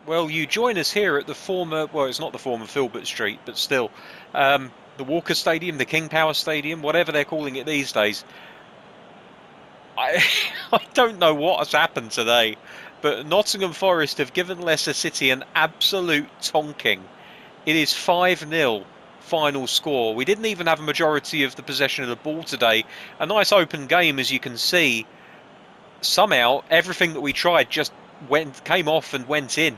Well, you join us here at the former, well, it's not the former Filbert Street, but still, the Walker Stadium, the King Power Stadium, whatever they're calling it these days. I, I don't know what has happened today, but Nottingham Forest have given Leicester City an absolute tonking. It is 5-0 final score. We didn't even have a majority of the possession of the ball today. A nice open game, as you can see. Somehow everything that we tried just came off and went in.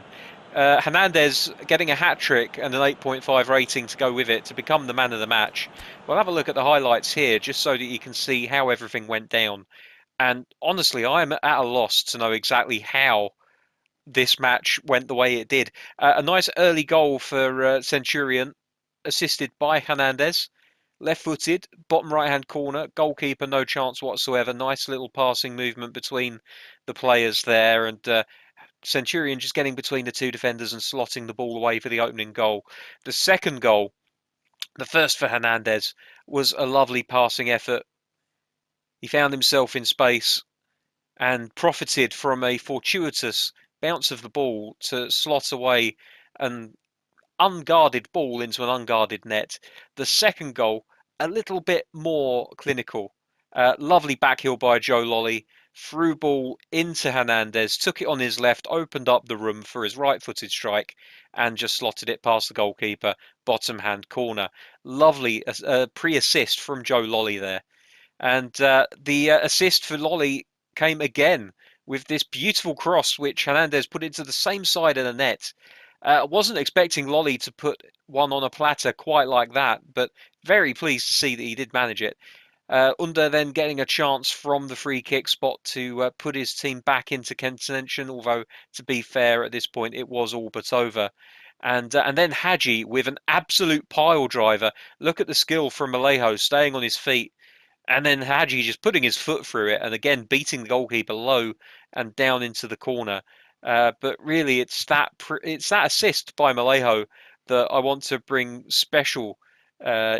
Hernandez getting a hat trick and an 8.5 rating to go with it to become the man of the match. We'll have a look at the highlights here just so that you can see how everything went down. And honestly, I am at a loss to know exactly how this match went the way it did. A nice early goal for Centurion, assisted by Hernandez. Left-footed, bottom right-hand corner, goalkeeper, no chance whatsoever. Nice little passing movement between the players there, and Centurion just getting between the two defenders and slotting the ball away for the opening goal. The second goal, the first for Hernandez, was a lovely passing effort. He found himself in space and profited from a fortuitous bounce of the ball to slot away an unguarded ball into an unguarded net. The second goal, a little bit more clinical. Lovely backheel by Joe Lolly. Through ball into Hernandez, took it on his left, opened up the room for his right-footed strike, and just slotted it past the goalkeeper, bottom hand corner. Lovely pre-assist from Joe Lolly there. And the assist for Lolly came again with this beautiful cross, which Hernandez put into the same side of the net. I wasn't expecting Lolly to put one on a platter quite like that, but very pleased to see that he did manage it. Under then getting a chance from the free kick spot to put his team back into contention, although to be fair, at this point it was all but over. And then Hadji with an absolute pile driver. Look at the skill from Malejo staying on his feet, and then Hadji just putting his foot through it, and again beating the goalkeeper low and down into the corner. But really, it's that assist by Malejo that I want to bring special uh,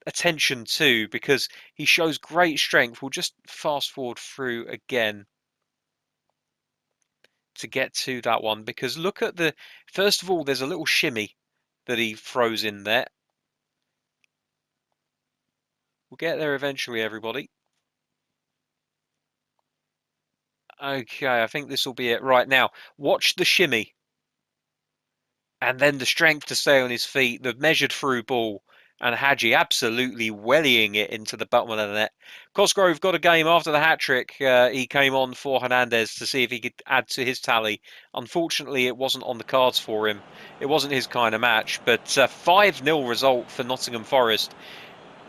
attention to, because he shows great strength. We'll just fast forward through again to get to that one, because look at the first of all, there's a little shimmy that he throws in there. We'll get there eventually, everybody. Okay, I think this will be it. Right now, watch the shimmy. And then the strength to stay on his feet, the measured through ball, and Hadji absolutely wellying it into the bottom of the net. Cosgrove got a game after the hat trick. He came on for Hernandez to see if he could add to his tally. Unfortunately, it wasn't on the cards for him. It wasn't his kind of match, but 5-0 result for Nottingham Forest.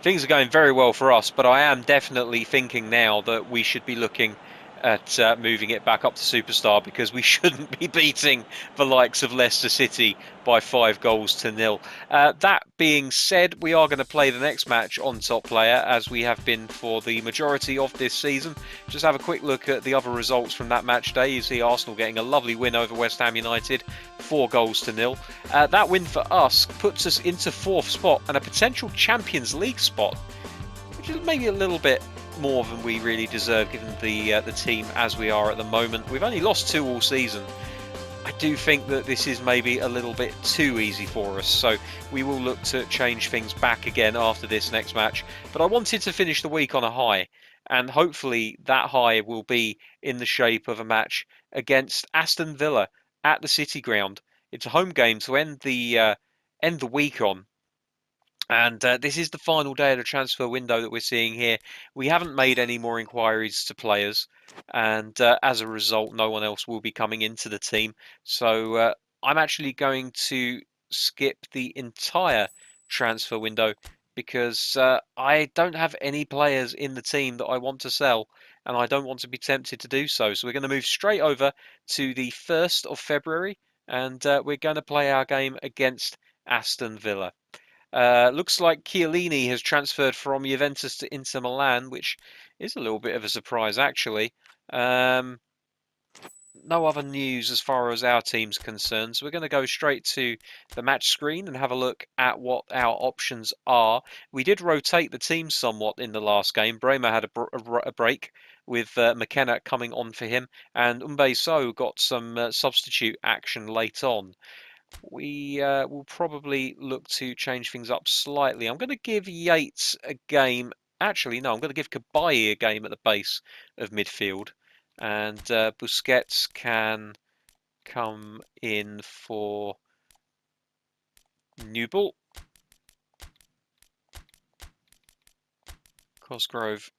Things are going very well for us, but I am definitely thinking now that we should be looking at moving it back up to Superstar, because we shouldn't be beating the likes of Leicester City by 5 goals to 0. That being said, we are going to play the next match on Top Player, as we have been for the majority of this season. Just have a quick look at the other results from that match day. You see Arsenal getting a lovely win over West Ham United, 4 goals to 0. That win for us puts us into 4th spot and a potential Champions League spot, which is maybe a little bit more than we really deserve given the team as we are at the moment. We've only lost 2 all season. I do think that this is maybe a little bit too easy for us, so we will look to change things back again after this next match. But I wanted to finish the week on a high, and hopefully that high will be in the shape of a match against Aston Villa at the City Ground. It's a home game to end the week on. And this is the final day of the transfer window that we're seeing here. We haven't made any more inquiries to players, and as a result, no one else will be coming into the team. So I'm actually going to skip the entire transfer window, because I don't have any players in the team that I want to sell, and I don't want to be tempted to do so. So we're going to move straight over to the 1st of February, and we're going to play our game against Aston Villa. Looks like Chiellini has transferred from Juventus to Inter Milan, which is a little bit of a surprise, actually. No other news as far as our team's concerned, so we're going to go straight to the match screen and have a look at what our options are. We did rotate the team somewhat in the last game. Bremer had a break, with McKenna coming on for him, and Umbe So got some substitute action late on. We will probably look to change things up slightly. I'm going to give Yates a game. Actually, no, I'm going to give Kabayi a game at the base of midfield, and Busquets can come in for Newball. Cosgrove.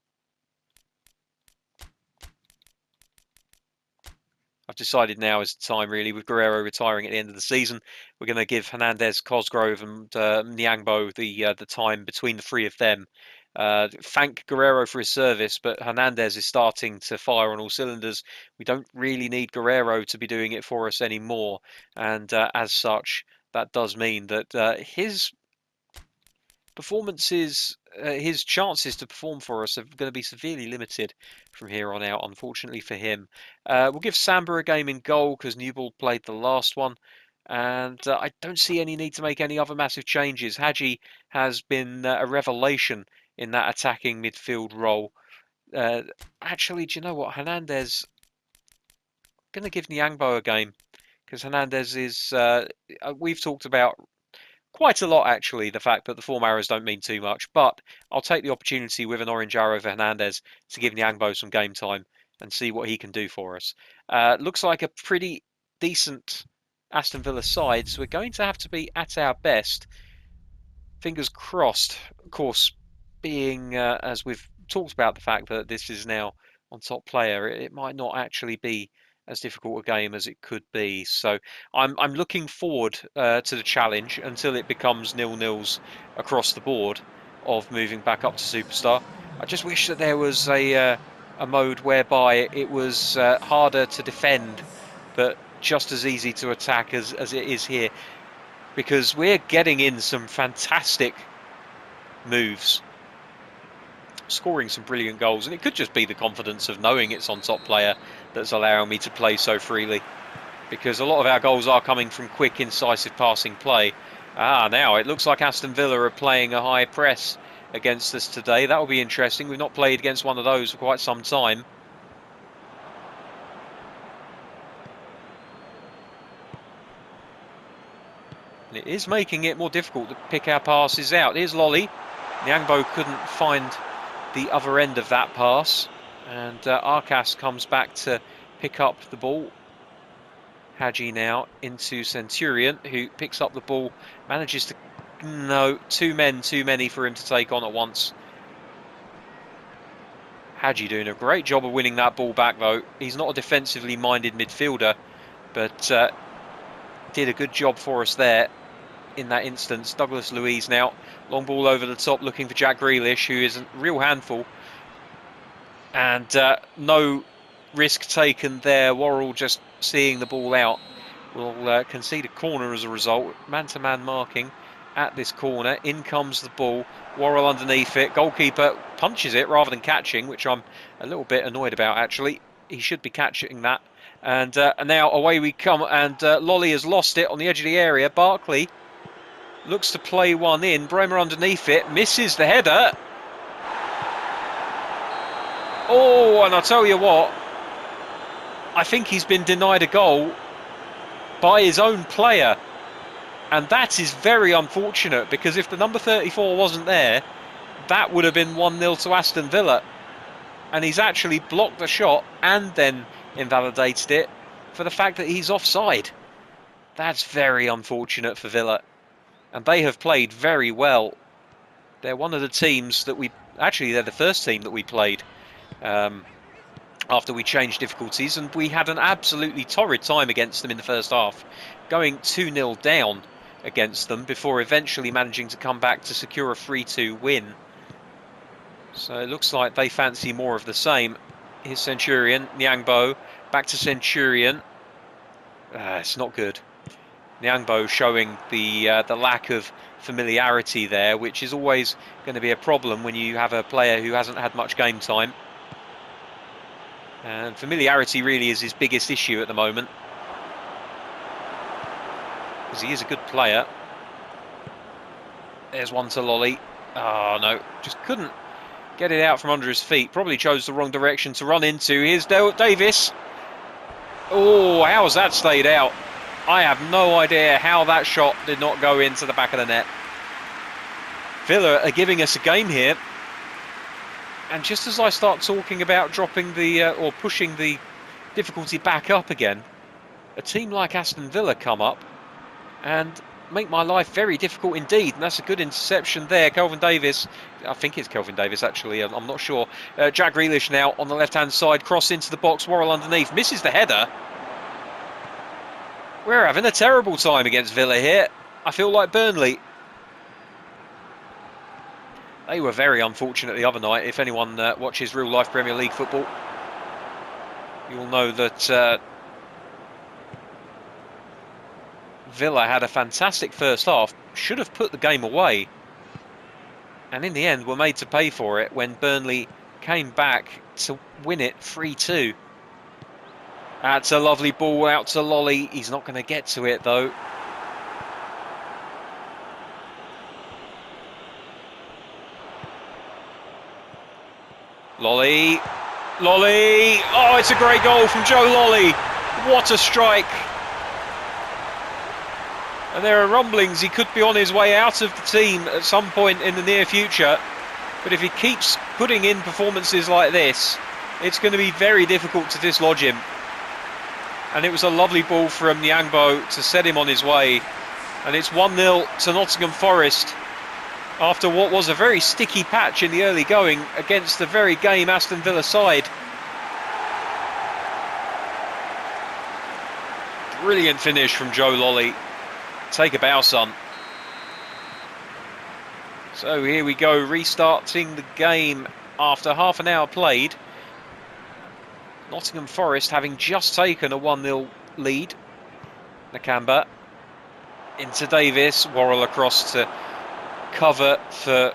I've decided now is the time, really, with Guerrero retiring at the end of the season. We're going to give Hernandez, Cosgrove, and Nyangbo the time between the three of them. Thank Guerrero for his service, but Hernandez is starting to fire on all cylinders. We don't really need Guerrero to be doing it for us anymore, and as such, that does mean that his performances, his chances to perform for us are going to be severely limited from here on out, unfortunately for him. We'll give Samba a game in goal because Newball played the last one. And I don't see any need to make any other massive changes. Hadji has been a revelation in that attacking midfield role. Actually, do you know what? Hernandez, going to give Nyangbo a game because Hernandez is. We've talked about quite a lot, actually, the fact that the form arrows don't mean too much, but I'll take the opportunity with an orange arrow for Hernandez to give Nyangbo some game time and see what he can do for us. Looks like a pretty decent Aston Villa side, so we're going to have to be at our best. Fingers crossed, of course, being, as we've talked about, the fact that this is now on top player, it might not actually be as difficult a game as it could be. So I'm looking forward to the challenge until it becomes 0-0s across the board of moving back up to Superstar. I just wish that there was a mode whereby it was harder to defend, but just as easy to attack as it is here, because we're getting in some fantastic moves, scoring some brilliant goals, and it could just be the confidence of knowing it's on top player that's allowing me to play so freely, because a lot of our goals are coming from quick, incisive passing play. Now it looks like Aston Villa are playing a high press against us today. That will be interesting. We've not played against one of those for quite some time. And it is making it more difficult to pick our passes out. Here's Lolly. Nyangbo couldn't find the other end of that pass, and Arcas comes back to pick up the ball. Hadji now into Centurion, who picks up the ball, manages to... No, two men too many for him to take on at once. Hadji doing a great job of winning that ball back, though. He's not a defensively minded midfielder, but did a good job for us there in that instance. Douglas Luiz now, long ball over the top, looking for Jack Grealish, who is a real handful. And no risk taken there. Worrell just seeing the ball out will concede a corner as a result. Man-to-man marking at this corner. In comes the ball. Worrell underneath it. Goalkeeper punches it rather than catching, which I'm a little bit annoyed about, actually. He should be catching that. And now away we come. And Lolly has lost it on the edge of the area. Barkley looks to play one in. Bremer underneath it. Misses the header. Oh, and I'll tell you what, I think he's been denied a goal by his own player. And that is very unfortunate, because if the number 34 wasn't there, that would have been 1-0 to Aston Villa. And he's actually blocked the shot and then invalidated it for the fact that he's offside. That's very unfortunate for Villa. And they have played very well. They're one of the teams that actually, they're the first team that we played after we changed difficulties, and we had an absolutely torrid time against them in the first half, going 2-0 down against them before eventually managing to come back to secure a 3-2 win. So it looks like they fancy more of the same. Here's Centurion, Nyangbo, back to Centurion. It's not good. Nyangbo showing the lack of familiarity there, which is always going to be a problem when you have a player who hasn't had much game time. And familiarity really is his biggest issue at the moment, because he is a good player. There's one to Lolly. Oh no, just couldn't get it out from under his feet. Probably chose the wrong direction to run into. Here's Davis. Oh, how's that stayed out? I have no idea how that shot did not go into the back of the net. Villa are giving us a game here. And just as I start talking about dropping the, or pushing the difficulty back up again, a team like Aston Villa come up and make my life very difficult indeed. And that's a good interception there. Kelvin Davis, I think it's Kelvin Davis actually, I'm not sure. Jack Grealish now on the left-hand side, cross into the box, Worrell underneath, misses the header. We're having a terrible time against Villa here. I feel like Burnley. They were very unfortunate the other night. If anyone watches real-life Premier League football, you'll know that Villa had a fantastic first half, should have put the game away, and in the end were made to pay for it when Burnley came back to win it 3-2. That's a lovely ball out to Lolly. He's not going to get to it though. Lolly. Oh, it's a great goal from Joe Lolly. What a strike. And there are rumblings he could be on his way out of the team at some point in the near future. But if he keeps putting in performances like this, it's going to be very difficult to dislodge him. And it was a lovely ball from Nyangbo to set him on his way. And it's 1-0 to Nottingham Forest after what was a very sticky patch in the early going against the very game Aston Villa side. Brilliant finish from Joe Lolly. Take a bow, son. So here we go, restarting the game after half an hour played. Nottingham Forest having just taken a 1-0 lead. Nakamba into Davis, Worrell across to cover for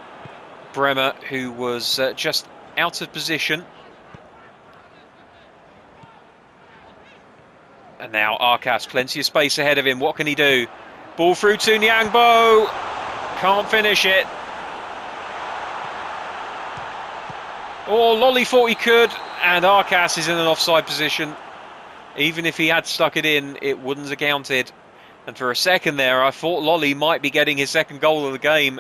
Bremer, who was just out of position. And now Arcas, plenty of space ahead of him. What can he do? Ball through to Nyangbo. Can't finish it. Oh, Lolly thought he could, and Arcas is in an offside position. Even if he had stuck it in, it wouldn't have counted. And for a second there, I thought Lolly might be getting his second goal of the game.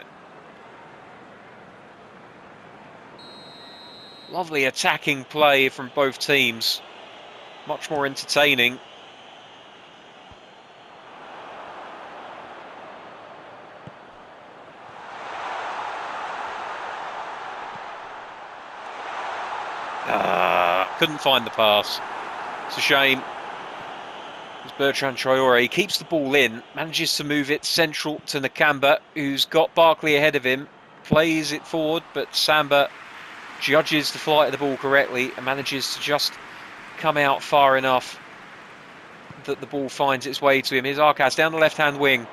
Lovely attacking play from both teams. Much more entertaining. Couldn't find the pass. It's a shame. It's Bertrand Traore. He keeps the ball in, manages to move it central to Nakamba, who's got Barkley ahead of him, plays it forward, but Samba judges the flight of the ball correctly and manages to just come out far enough that the ball finds its way to him. Here's Arcas down the left-hand wing.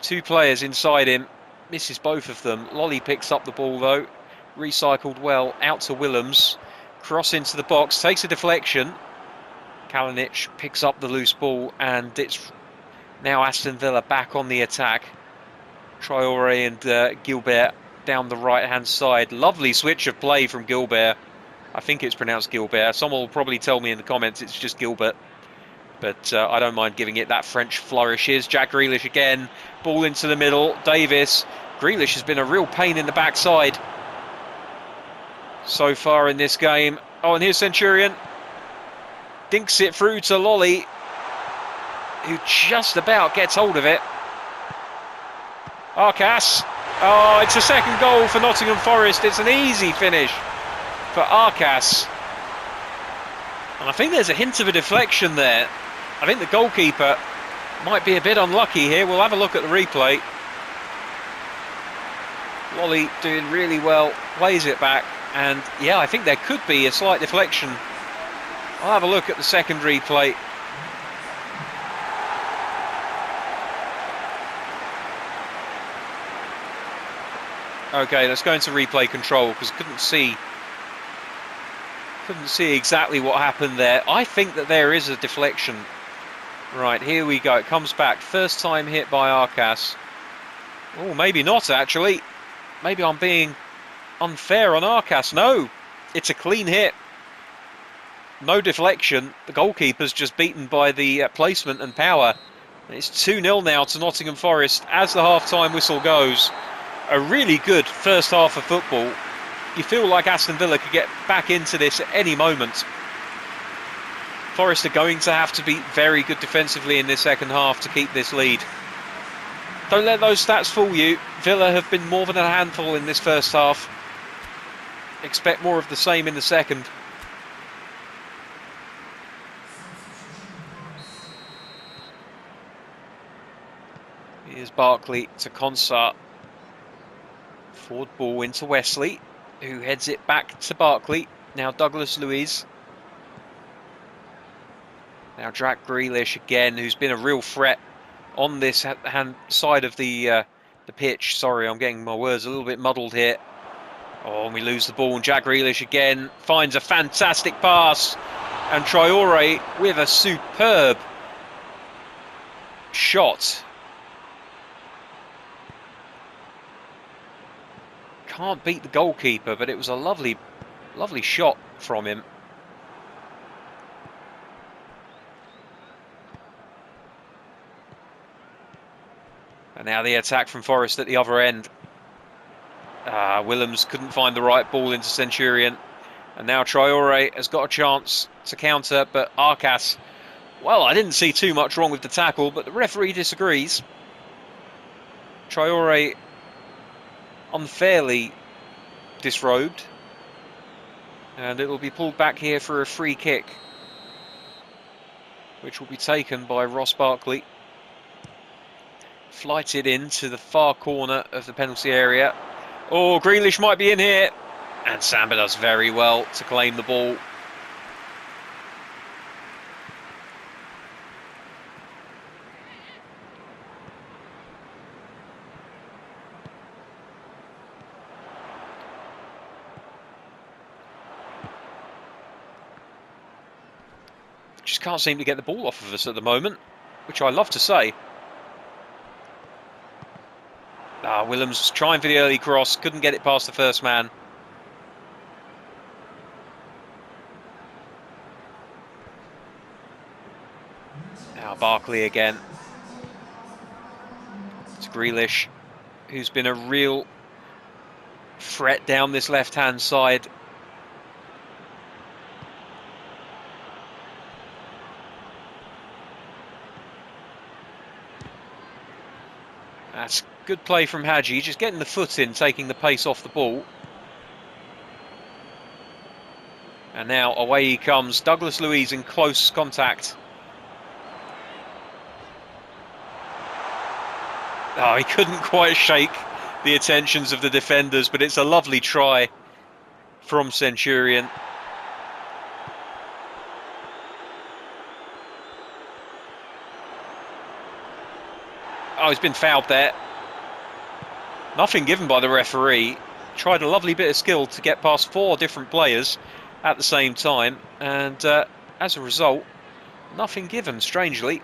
Two players inside him, misses both of them. Lolly picks up the ball though, recycled well out to Willems. Cross into the box, takes a deflection. Kalinic picks up the loose ball, and it's now Aston Villa back on the attack. Traore and Gilbert down the right-hand side. Lovely switch of play from Gilbert. I think it's pronounced Gilbert. Someone will probably tell me in the comments it's just Gilbert. But I don't mind giving it that French flourish. Here's Jack Grealish again. Ball into the middle. Davis. Grealish has been a real pain in the backside so far in this game. Oh, and here's Centurion. Dinks it through to Lolly, who just about gets hold of it. Arcas. Oh, it's a second goal for Nottingham Forest. It's an easy finish for Arcas. And I think there's a hint of a deflection there. I think the goalkeeper might be a bit unlucky here. We'll have a look at the replay. Lolly doing really well, plays it back. And yeah, I think there could be a slight deflection. I'll have a look at the second replay. Okay, let's go into replay control because couldn't see exactly what happened there. I think that there is a deflection. Right, here we go. It comes back. First time hit by Arcas. Oh, maybe not actually. Maybe I'm being unfair on Arcas. No, it's a clean hit. No deflection. The goalkeeper's just beaten by the placement and power. It's 2-0 now to Nottingham Forest as the half-time whistle goes. A really good first half of football. You feel like Aston Villa could get back into this at any moment. Forest are going to have to be very good defensively in this second half to keep this lead. Don't let those stats fool you. Villa have been more than a handful in this first half. Expect more of the same in the second. Here's Barkley to Consart. Forward ball into Wesley, who heads it back to Barkley. Now Douglas Luiz. Now Jack Grealish again, who's been a real threat on this hand side of the pitch. Sorry, I'm getting my words a little bit muddled here. Oh, and we lose the ball, and Jack Grealish again finds a fantastic pass. And Traore with a superb shot. Can't beat the goalkeeper, but it was a lovely shot from him. And now the attack from Forest at the other end. Willems couldn't find the right ball into Centurion. And now Traore has got a chance to counter, but Arcas, well, I didn't see too much wrong with the tackle, but the referee disagrees. Traore unfairly disrobed, and it will be pulled back here for a free kick, which will be taken by Ross Barkley. Flighted into the far corner of the penalty area. Oh, Grealish might be in here, and Samba does very well to claim the ball. Just can't seem to get the ball off of us at the moment, which I love to say. Willems trying for the early cross, couldn't get it past the first man. Now Barkley again. It's Grealish, who's been a real threat down this left-hand side. That's good play from Hadji, just getting the foot in, taking the pace off the ball. And now away he comes, Douglas Luiz in close contact. Oh, he couldn't quite shake the attentions of the defenders, but it's a lovely try from Centurion. Oh, he's been fouled there. Nothing given by the referee. Tried a lovely bit of skill to get past 4 different players at the same time, and as a result, nothing given, strangely.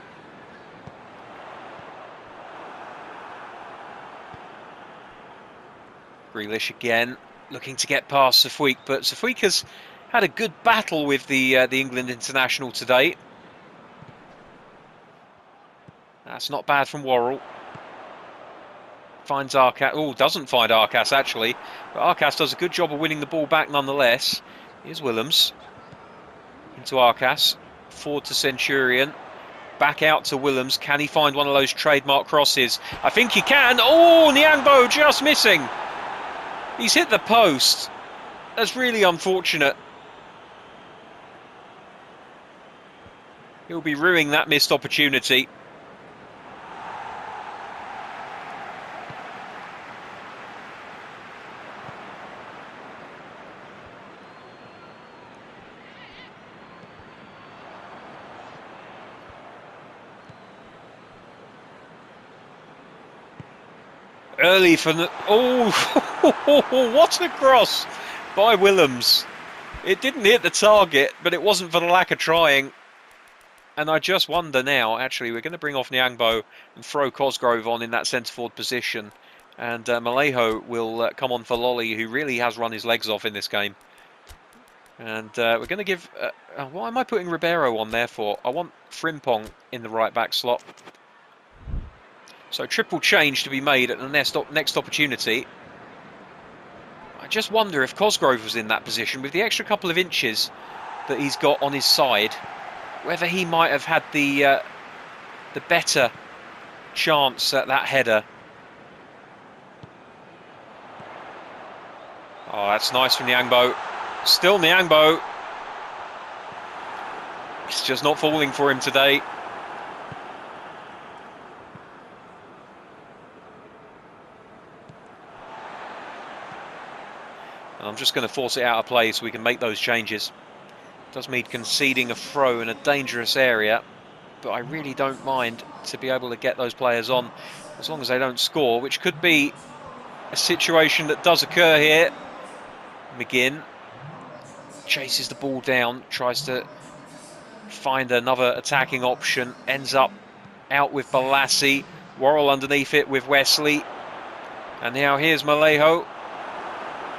Grealish again, looking to get past Safwik, but Safwik has had a good battle with the England international today. That's not bad from Worrell. Finds Arcas. Oh, doesn't find Arcas actually. But Arcas does a good job of winning the ball back nonetheless. Here's Willems. Into Arcas. Forward to Centurion. Back out to Willems. Can he find one of those trademark crosses? I think he can. Oh, Nyangbo just missing. He's hit the post. That's really unfortunate. He'll be ruining that missed opportunity. Early for the... Oh, what a cross by Willems. It didn't hit the target, but it wasn't for the lack of trying. And I just wonder now, actually, we're going to bring off Nyangbo and throw Cosgrove on in that centre-forward position. And Malejo will come on for Lolly, who really has run his legs off in this game. And we're going to give... why am I putting Ribeiro on there for? I want Frimpong in the right back slot. So triple change to be made at the next opportunity. I just wonder if Cosgrove was in that position with the extra couple of inches that he's got on his side, whether he might have had the better chance at that header. Oh, that's nice from Nyangbo. Still Nyangbo. It's just not falling for him today. And I'm just going to force it out of play so we can make those changes. Does mean conceding a throw in a dangerous area, but I really don't mind to be able to get those players on as long as they don't score, which could be a situation that does occur here. McGinn chases the ball down, tries to find another attacking option, ends up out with Balassi. Worrell underneath it with Wesley. And now here's Malejo.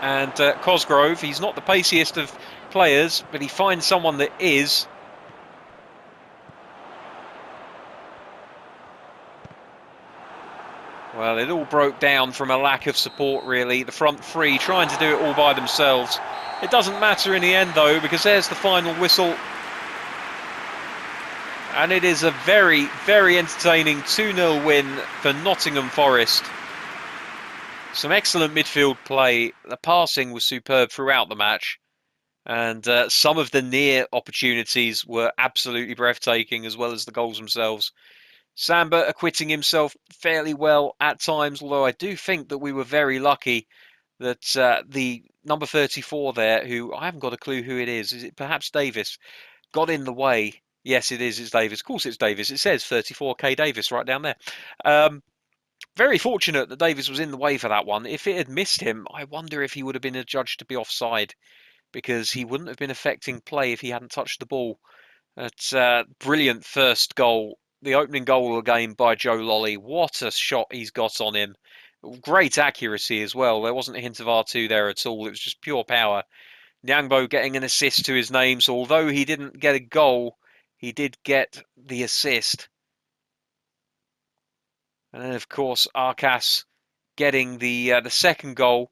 And Cosgrove, he's not the paciest of players, but he finds someone that is. Well, it all broke down from a lack of support, really. The front three trying to do it all by themselves. It doesn't matter in the end, though, because there's the final whistle. And it is a very, very entertaining 2-0 win for Nottingham Forest. Some excellent midfield play. The passing was superb throughout the match. And some of the near opportunities were absolutely breathtaking, as well as the goals themselves. Samba acquitting himself fairly well at times, although I do think that we were very lucky that the number 34 there, who I haven't got a clue who it is it perhaps Davis, got in the way. Yes, it is, it's Davis. Of course it's Davis. It says 34K Davis right down there. Very fortunate that Davis was in the way for that one. If it had missed him, I wonder if he would have been adjudged to be offside, because he wouldn't have been affecting play if he hadn't touched the ball. It's brilliant first goal. The opening goal of the game by Joe Lolly. What a shot he's got on him. Great accuracy as well. There wasn't a hint of R2 there at all. It was just pure power. Nyangbo getting an assist to his name. So although he didn't get a goal, he did get the assist. And then, of course, Arcas getting the second goal.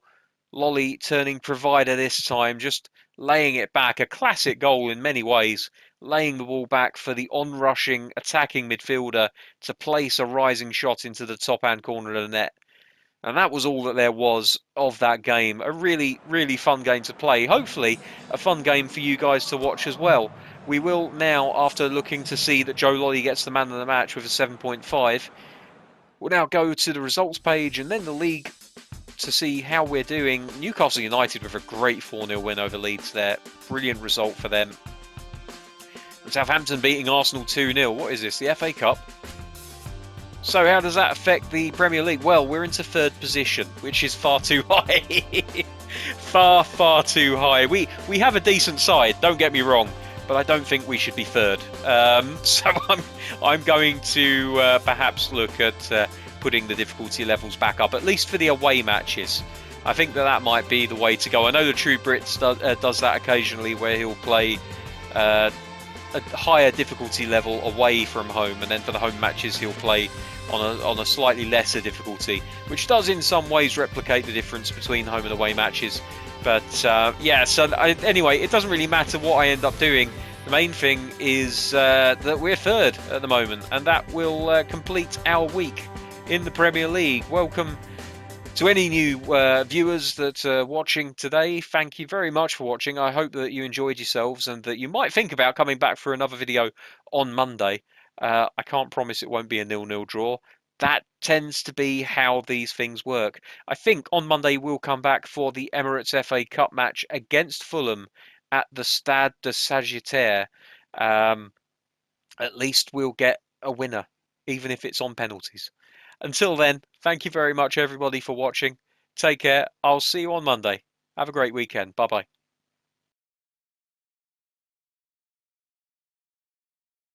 Lolly turning provider this time, just laying it back. A classic goal in many ways, laying the ball back for the on-rushing, attacking midfielder to place a rising shot into the top-hand corner of the net. And that was all that there was of that game. A really, really fun game to play. Hopefully, a fun game for you guys to watch as well. We will now, after looking to see that Joe Lolly gets the man of the match with a 7.5, we'll now go to the results page and then the league to see how we're doing. Newcastle United with a great 4-0 win over Leeds there. Brilliant result for them. And Southampton beating Arsenal 2-0. What is this, the FA Cup? So how does that affect the Premier League? Well, we're into third position, which is far too high. far too high. We have a decent side, don't get me wrong, but I don't think we should be third. So I'm going to perhaps look at putting the difficulty levels back up, at least for the away matches. I think that might be the way to go. I know the True Brits does that occasionally, where he'll play a higher difficulty level away from home, and then for the home matches he'll play on a slightly lesser difficulty, which does in some ways replicate the difference between home and away matches. But yeah, so anyway, it doesn't really matter what I end up doing. The main thing is that we're third at the moment, and that will complete our week in the Premier League. Welcome to any new viewers that are watching today. Thank you very much for watching. I hope that you enjoyed yourselves and that you might think about coming back for another video on Monday. I can't promise it won't be a 0-0 draw. That tends to be how these things work. I think on Monday we'll come back for the Emirates FA Cup match against Fulham at the Stade de Sagittaire. At least we'll get a winner, even if it's on penalties. Until then, thank you very much, everybody, for watching. Take care. I'll see you on Monday. Have a great weekend. Bye-bye.